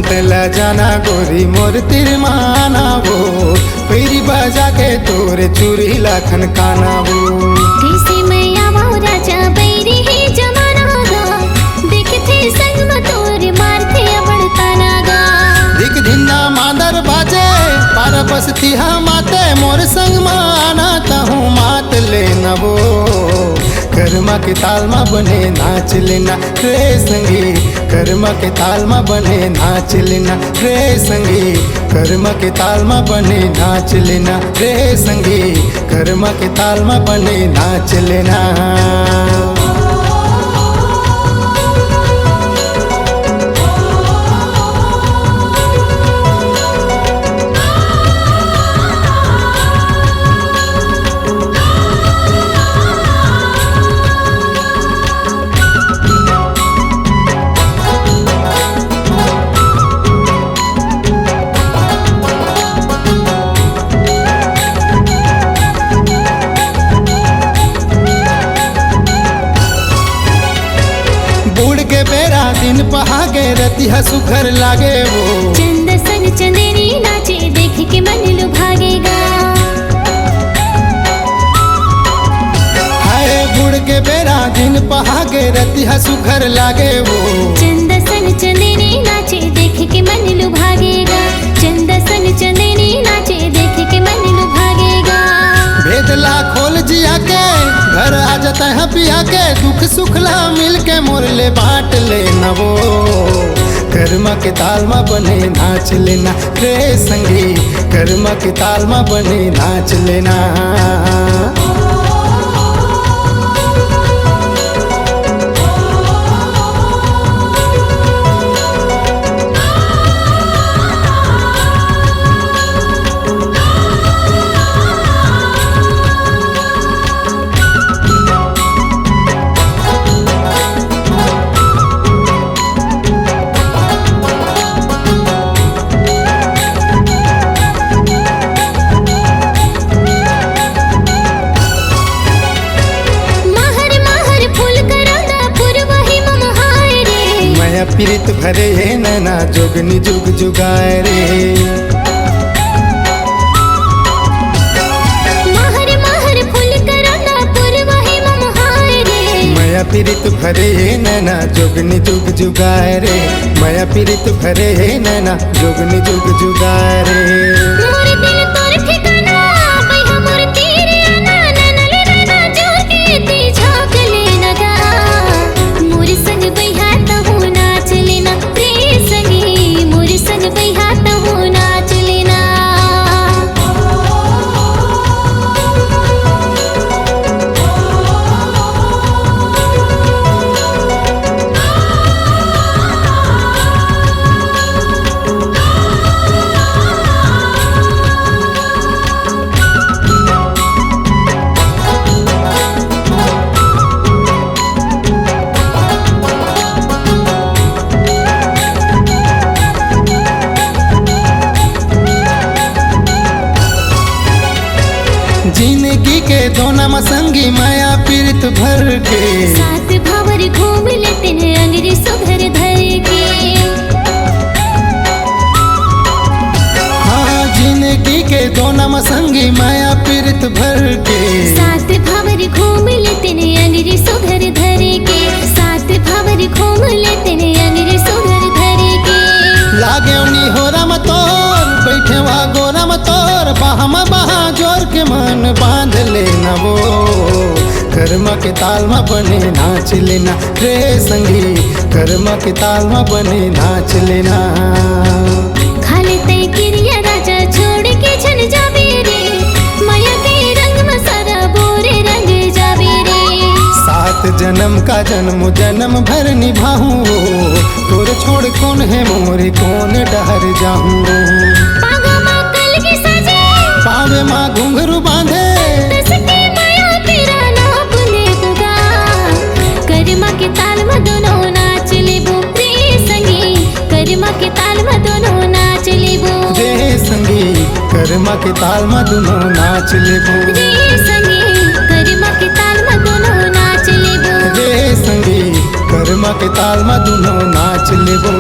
मत ला जाना गोरी मोर तिरमाना वो पैरी बजा के तोरे चूरी लाखन काना वो कैसे मैं आवाओ राजा बैरी ही जमाना गा देखते संग में तोरे मारते बढ़ता ना गा दिख धिन्ना मादर बाजे पार बसती माते मोर संग माना कहूँ मात लेना वो कर्मा के ताल में बने नाच लेना रे संगी कर्मा के ताल में बने नाच लेना रे संगी कर्मा के ताल में बने नाच लेना रे संगी कर्मा के ताल में बने नाच लेना। बूढ़ के बेरा दिन पहागे रतिहा सुखर लागे वो चंद सन चंदेरी नाचे देख के मन लुभागेगा हाय बूढ़ के बेरा दिन पहागे रतिहा सुखर लागे वो चंद सन चंदेरी नाचे देख के मन लुभागेगा चंद सन चंदेरी नाचे देख के मन लुभागेगा भेदला खोल जिया के घर आ जाता है पिया के दुख सुखला मिल के मोरले बांट लेना वो कर्मा के ताल में बने नाच लेना रे संगी कर्मा के ताल में बने नाच लेना। पीरित भरे है नैना जोगनी जुग जुगाए रे महर महर फूल कराना पुरवाही ममहाय रे माया पीरित भरे है नैना जोगनी जुग जुगाए रे माया पीरित भरे है नैना जोगनी जुग जुगाए रे मोर दिल तोर ठिकाना भई मोर तेरे आना ननले रहना जो के ते झांक लेना गा मोर संग बइहा तहु नाच लेना रे संगी मोर संग बइहा तहु नाच लेना। जिंदगी के दोना मसंगी माया पीरित भर के साथ भावर घूम लेते हैं अंगरी सुघर धर के हाँ जिंदगी के दोना मसंगी माया पीरित भर के साथ भावर घूम लेते हैं अंगरी सुघर धर के साथ भावर घूम लेते हैं अंगरी सुघर धर के लागे उनी हो रम तोर बैठे वा गोरम तोर बाहमा बहा जोर के मन बांध लेना वो कर्मा के ताल में बने नाच लेना रे संगी कर्मा के ताल में बने नाच लेना। खाले तय किरिया राजा छोड़ के छन जाबे रे माया के रंग में सारा बोरे रंग जाबे रे सात जन्म का जन्म जन्म भर निभाऊं तोर छोड़ कौन है मोरे कौन डहर जाऊं पागा माँ कल की सजे पावे माँ घुंघरू बांधे तसके माया तेरा नाप ले बुगा कर्मा के ताल में दोनों नाच लेबो रे संगी कर्मा के ताल में दोनों नाच लेबो रे संगी कर्मा के ताल में दोनों नाच लेबो रे संगी कर्मा के ताल में दोनों नाच लेबो रे संगी कर्मा के ताल में दोनों नाच लेबो।